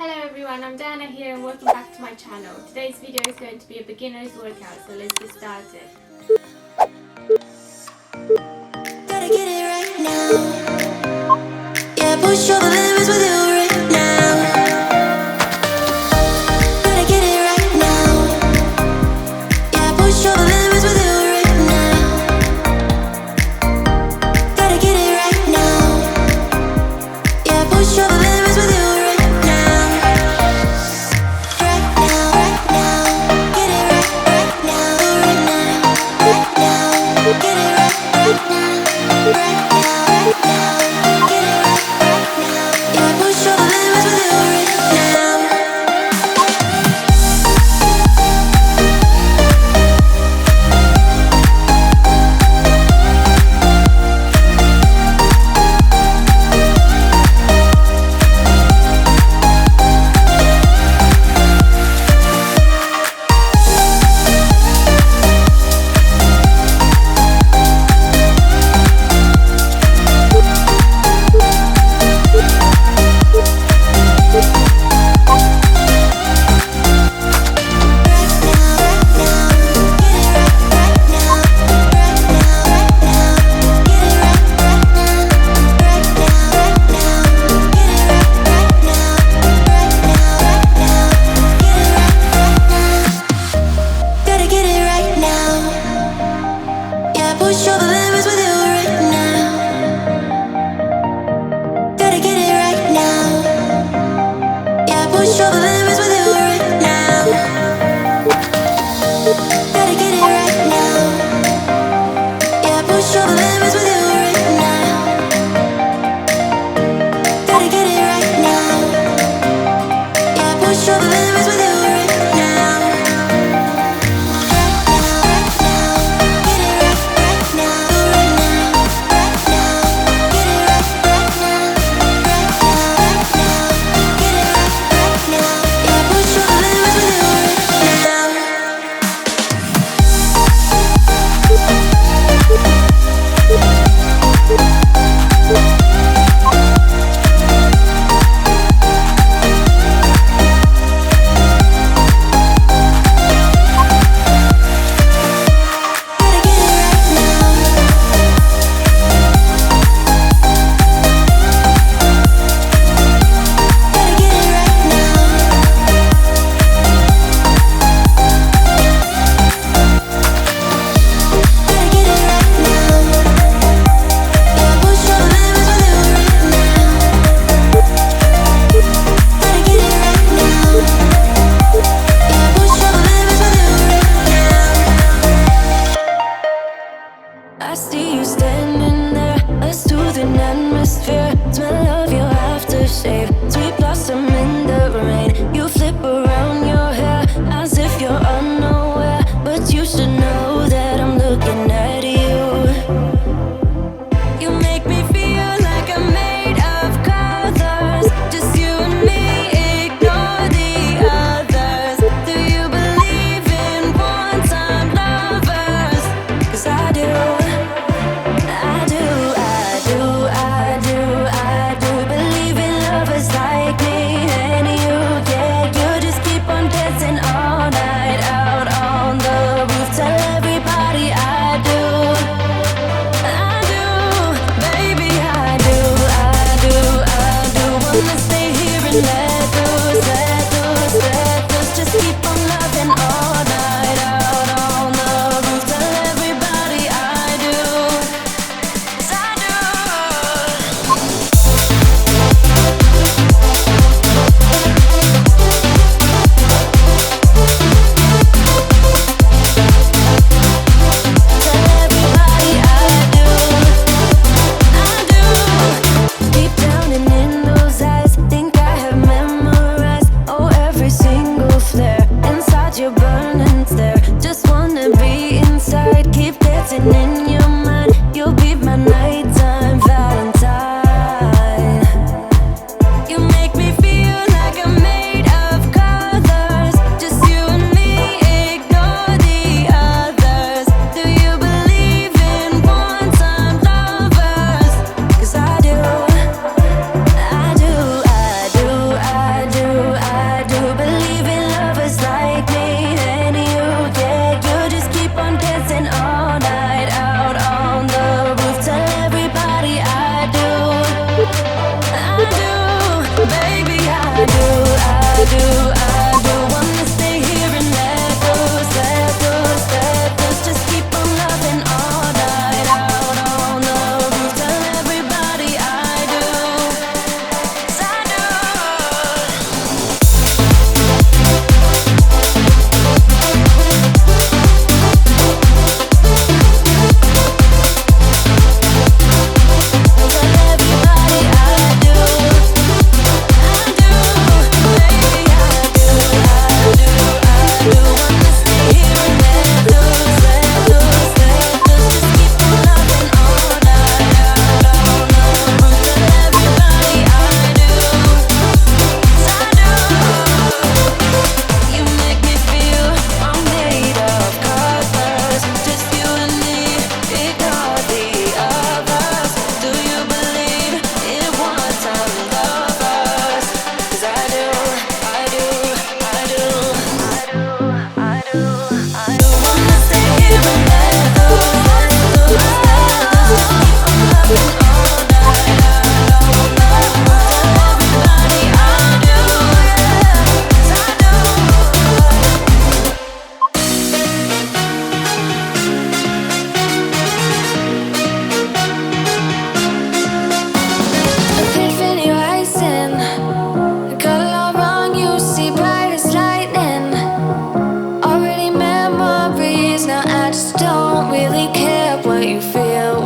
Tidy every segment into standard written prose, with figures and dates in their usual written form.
Hello everyone, I'm Diana here and welcome back to my channel. Today's video is going to be a beginner's workout, so let's get started. Gotta get it right now. Yeah, push over limits with you right now. Gotta get it right now. Yeah, push over limits with you right now. Gotta get it right now. Yeah, push over limits with you right now. Right now, right now. Get it right now, right now, right now. Get it right now. Right now, right now, get it right now. Yeah, push all the limits with you right now. Push all the limits with you right now. Gotta get it right now. Yeah, push all the limits with you right now. Gotta get it right now. Yeah, push all the limits with you right now. Gotta get it right now. Yeah, push all the limits with you right now. I see you standing there, a soothing atmosphere. Smell of your aftershave, sweet blossom in the rain. You flip around your hair as if you're unaware, but you should know that I'm looking at you. You make me feel like I'm made of colors, just you and me, ignore the others. Do you believe in one-time lovers? 'Cause I do. I do believe in lovers.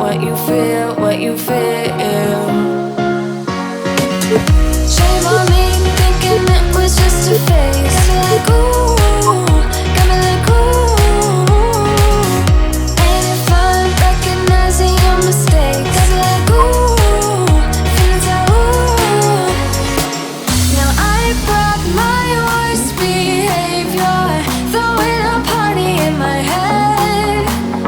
what you feel, what you feel. Shame on me, thinking it was just a phase. Got me like ooh, got me like ooh. And if I'm recognizing your mistakes, got me like ooh, feelings like ooh. Now I brought my worst behavior, throwing a party in my head.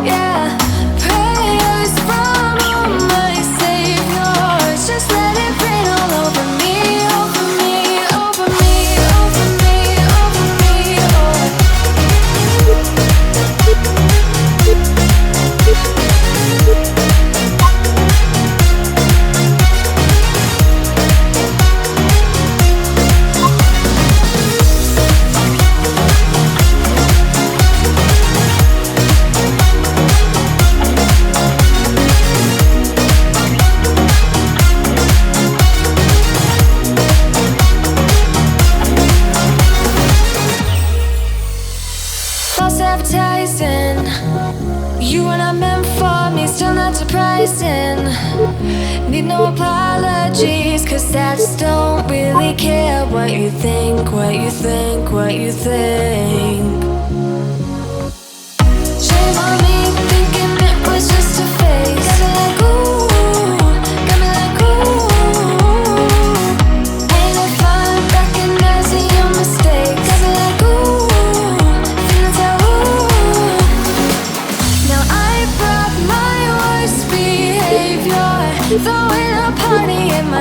Yeah, prayers from all my saviors, just let it rain all over me, over me, over me, over me, over me. False advertising, you were not meant for me, still not surprising. Need no apologies, cause I just don't really care what you think, what you think, what you think. Shame on me, thinking it was just a phase. Got me like ooh, got me like ooh. And if I'm recognizing your mistakes, got me like ooh, feelings like ooh. Now I brought my worst behavior, throwing a party in my